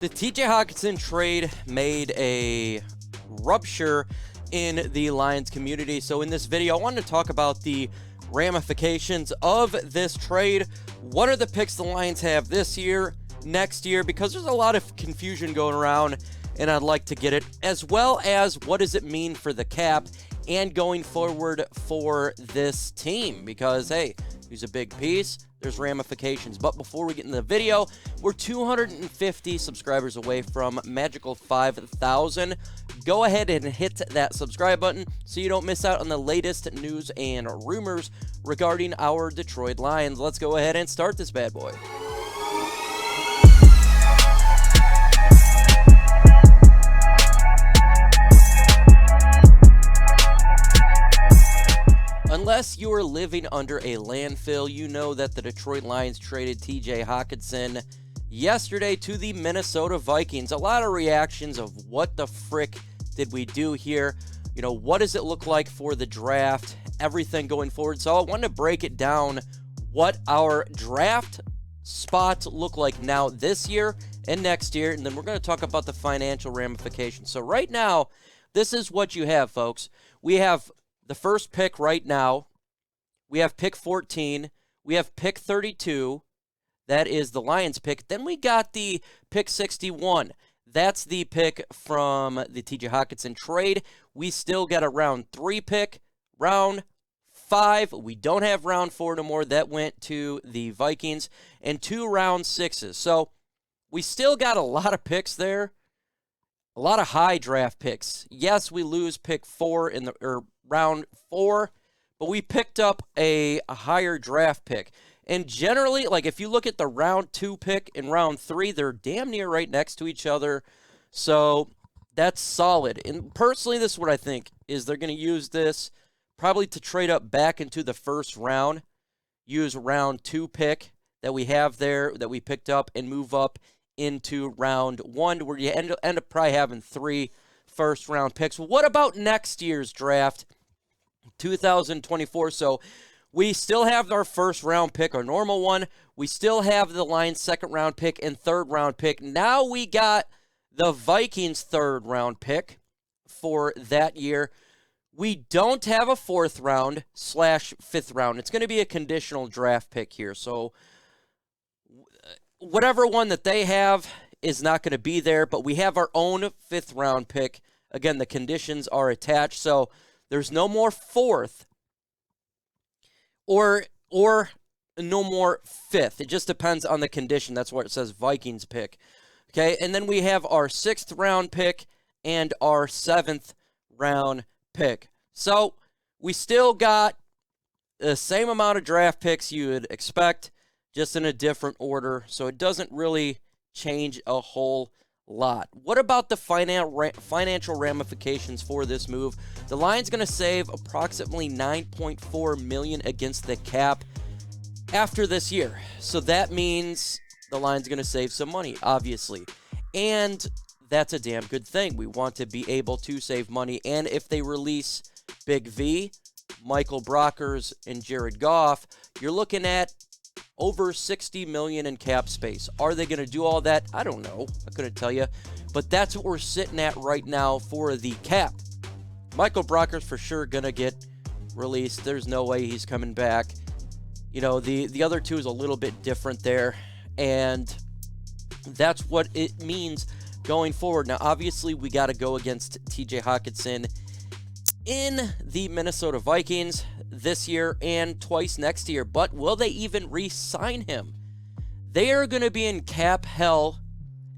The TJ Hockenson trade made a rupture in the Lions community. So in this video, I wanted to talk about the ramifications of this trade. What are the picks the Lions have this year, next year? Because there's a lot of confusion going around, and I'd like to get it, as well as what does it mean for the cap and going forward for this team? Because, hey, he's a big piece. There's ramifications. But before we get into the video, we're 250 subscribers away from magical 5,000. Go ahead and hit that subscribe button so you don't miss out on the latest news and rumors regarding our Detroit Lions. Let's go ahead and start this bad boy. Unless you're living under a landfill, you know that the Detroit Lions traded TJ Hockenson yesterday to the Minnesota Vikings. A lot of reactions of what the frick did we do here? You know, what does it look like for the draft? Everything going forward. So I wanted to break it down what our draft spots look like now this year and next year. And then we're going to talk about the financial ramifications. So right now, this is what you have, folks. We have the first pick right now. We have pick 14. We have pick 32. That is the Lions pick. Then we got the pick 61. That's the pick from the TJ Hockenson trade. We still got a round 3 pick. Round 5. We don't have round 4 no more. That went to the Vikings. And 2 round 6s. So we still got a lot of picks there. A lot of high draft picks. Yes, we lose pick 4 in the round 4, but we picked up a higher draft pick. And generally, like if you look at the round 2 pick and round 3, they're damn near right next to each other. So that's solid. And personally, this is what I think is they're going to use this probably to trade up back into the first round, use round 2 pick that we have there that we picked up and move up into round 1 where you end up probably having 3 first round picks. What about next year's draft, 2024? So we still have our first round pick, our normal one. We still have the Lions second round pick and third round pick. Now we got the Vikings third round pick for that year. We don't have a fourth round / fifth round. It's going to be a conditional draft pick here. So whatever one that they have is not going to be there, but we have our own fifth round pick. Again, the conditions are attached, so there's no more fourth or no more fifth. It just depends on the condition. That's what it says, Vikings pick. Okay, and then we have our 6th round pick and our 7th round pick. So we still got the same amount of draft picks you would expect, just in a different order. So it doesn't really change a whole lot. What about the financial ramifications for this move? The Lions going to save approximately $9.4 million against the cap after this year. So that means the Lions going to save some money, obviously. And that's a damn good thing. We want to be able to save money. And if they release Big V, Michael Brockers, and Jared Goff, you're looking at over $60 million in cap space. Are they going to do all that? I don't know. I couldn't tell you. But that's what we're sitting at right now for the cap. Michael Brockers for sure going to get released. There's no way he's coming back. You know, the other two is a little bit different there. And that's what it means going forward. Now, obviously, we got to go against TJ Hockenson in the Minnesota Vikings this year and twice next year. But will they even re-sign him? They are going to be in cap hell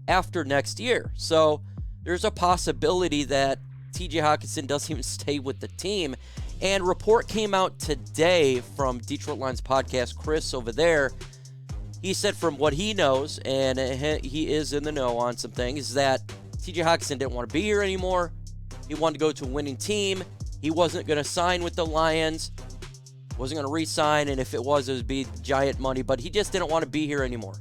after next year. So there's a possibility that TJ Hockenson doesn't even stay with the team. And report came out today from Detroit Lions podcast, Chris over there. He said from what he knows, and he is in the know on some things, that TJ Hockenson didn't want to be here anymore. He wanted to go to a winning team. He wasn't going to sign with the Lions. Wasn't going to re-sign, and if it would be giant money. But he just didn't want to be here anymore.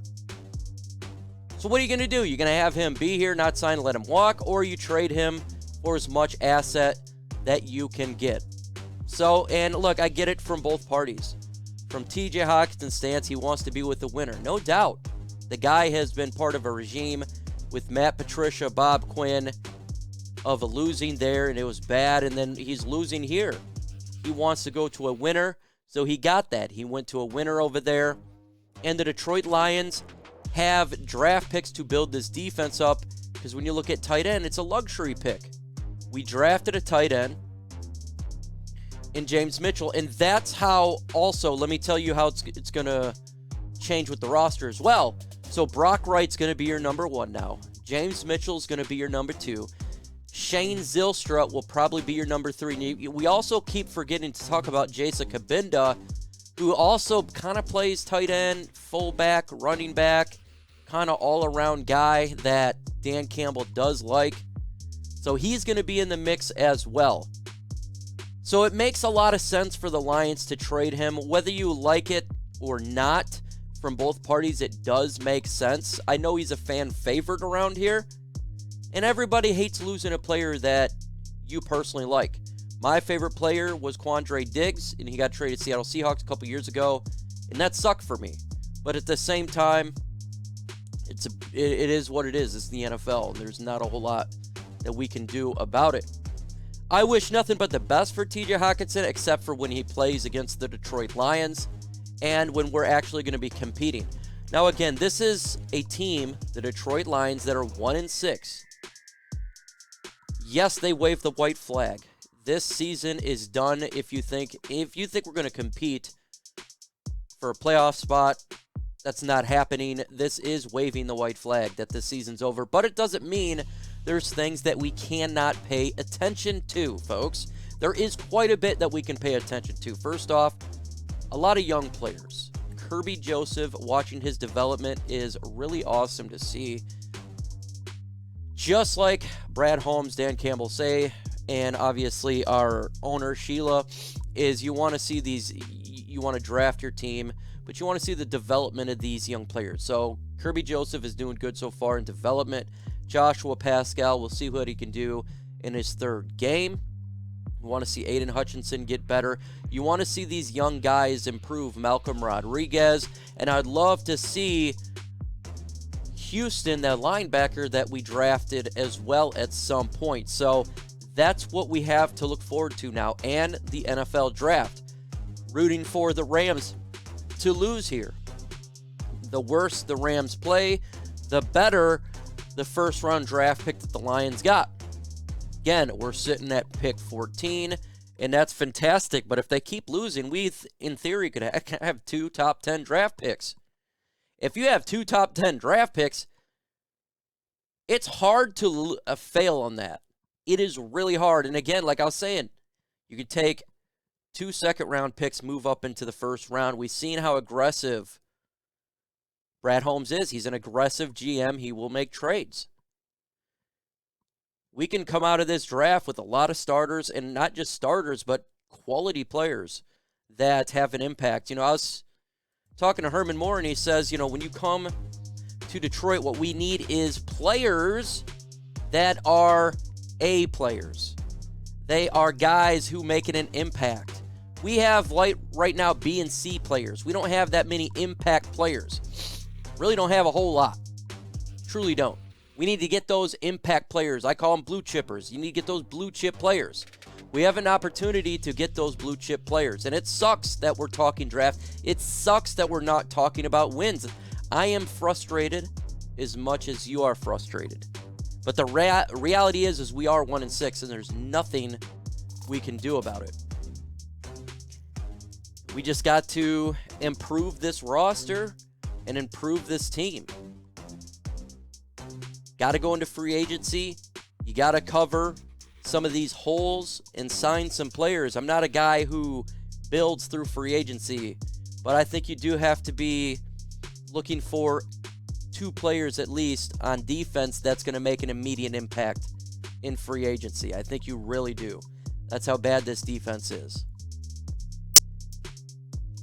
So what are you going to do? You're going to have him be here, not sign, let him walk, or you trade him for as much asset that you can get. So, and look, I get it from both parties. From TJ Hockenson's stance, he wants to be with the winner. No doubt. The guy has been part of a regime with Matt Patricia, Bob Quinn, of losing there, and it was bad, and then he's losing here. He wants to go to a winner, so he got that. He went to a winner over there, and the Detroit Lions have draft picks to build this defense up, because when you look at tight end, it's a luxury pick. We drafted a tight end in James Mitchell, and that's how also, let me tell you how it's going to change with the roster as well. So Brock Wright's going to be your number 1 now. James Mitchell's going to be your number 2. Shane Zylstra will probably be your number 3. We also keep forgetting to talk about Jason Kabinda, who also kind of plays tight end, fullback, running back, kind of all-around guy that Dan Campbell does like. So he's going to be in the mix as well. So it makes a lot of sense for the Lions to trade him. Whether you like it or not, from both parties, it does make sense. I know he's a fan favorite around here, and everybody hates losing a player that you personally like. My favorite player was Quandre Diggs, and he got traded to Seattle Seahawks a couple years ago, and that sucked for me. But at the same time, it is what it is. It's the NFL, and there's not a whole lot that we can do about it. I wish nothing but the best for TJ Hockenson, except for when he plays against the Detroit Lions and when we're actually going to be competing. Now, again, this is a team, the Detroit Lions, that are 1-6. Yes, they waved the white flag. This season is done. If you think we're going to compete for a playoff spot, that's not happening. This is waving the white flag that this season's over, but it doesn't mean there's things that we cannot pay attention to, folks. There is quite a bit that we can pay attention to. First off, a lot of young players. Kirby Joseph, watching his development is really awesome to see. Just like Brad Holmes, Dan Campbell say, and obviously our owner, Sheila, is you want to see these, you want to draft your team, but you want to see the development of these young players. So Kirby Joseph is doing good so far in development. Joshua Pascal, we'll see what he can do in his 3rd game. You want to see Aiden Hutchinson get better. You want to see these young guys improve. Malcolm Rodriguez. And I'd love to see Houston, that linebacker that we drafted as well at some point. So that's what we have to look forward to now. And the NFL draft. Rooting for the Rams to lose here. The worse the Rams play, the better the first-round draft pick that the Lions got. Again, we're sitting at pick 14, and that's fantastic. But if they keep losing, we, in theory, could have 2 top 10 draft picks. If you have 2 top 10 draft picks, it's hard to fail on that. It is really hard. And again, like I was saying, you could take 2 second-round picks, move up into the first round. We've seen how aggressive Brad Holmes is. He's an aggressive GM. He will make trades. We can come out of this draft with a lot of starters, and not just starters, but quality players that have an impact. I was talking to Herman Moore, and he says, when you come to Detroit, what we need is players that are A players. They are guys who make an impact. We have, right now, B and C players. We don't have that many impact players. Really don't have a whole lot. Truly don't. We need to get those impact players. I call them blue chippers. You need to get those blue chip players. We have an opportunity to get those blue chip players. And it sucks that we're talking draft. It sucks that we're not talking about wins. I am frustrated as much as you are frustrated. But the reality is we are 1-6, and there's nothing we can do about it. We just got to improve this roster and improve this team. Got to go into free agency. You got to cover some of these holes and sign some players. I'm not a guy who builds through free agency, but I think you do have to be looking for 2 players at least on defense that's going to make an immediate impact in free agency. I think you really do. That's how bad this defense is.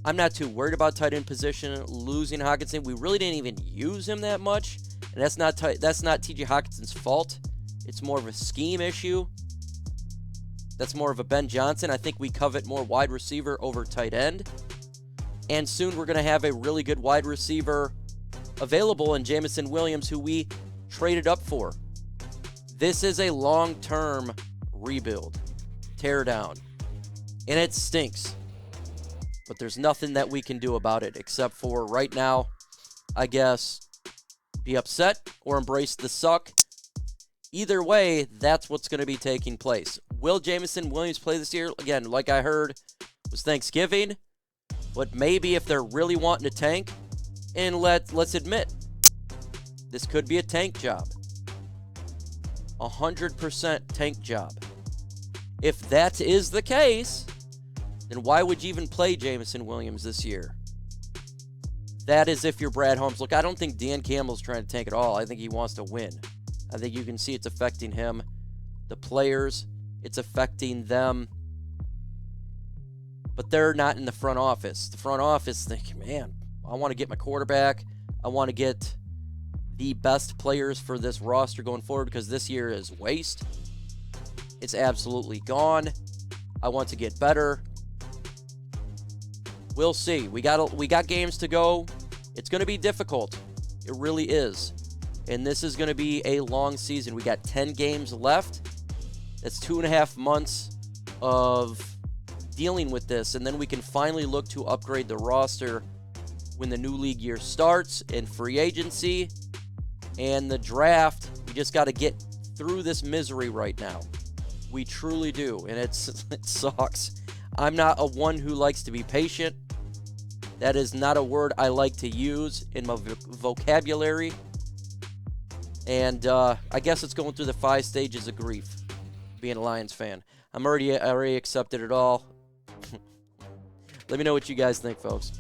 I'm not too worried about tight end position. Losing Hockenson, we really didn't even use him that much, and that's not T.J. Hockenson's fault. It's more of a scheme issue. That's more of a Ben Johnson. I think we covet more wide receiver over tight end, and soon we're going to have a really good wide receiver available in Jamison Williams, who we traded up for. This is a long-term rebuild, tear down, and it stinks. But there's nothing that we can do about it except for right now, I guess, be upset or embrace the suck. Either way, that's what's going to be taking place. Will Jameson Williams play this year? Again, like I heard, was Thanksgiving. But maybe if they're really wanting to tank, and let's admit, this could be a tank job. 100% tank job. If that is the case, then why would you even play Jameson Williams this year? That is if you're Brad Holmes. Look, I don't think Dan Campbell's trying to tank at all. I think he wants to win. I think you can see it's affecting him. The players, it's affecting them. But they're not in the front office. The front office thinking, man, I want to get my quarterback. I want to get the best players for this roster going forward because this year is waste. It's absolutely gone. I want to get better. We'll see. We got games to go. It's going to be difficult. It really is. And this is going to be a long season. We got 10 games left. That's 2.5 months of dealing with this. And then we can finally look to upgrade the roster when the new league year starts and free agency and the draft. We just got to get through this misery right now. We truly do. And it sucks. I'm not a one who likes to be patient. That is not a word I like to use in my vocabulary. And I guess it's going through the 5 stages of grief, being a Lions fan. I already accepted it all. Let me know what you guys think, folks.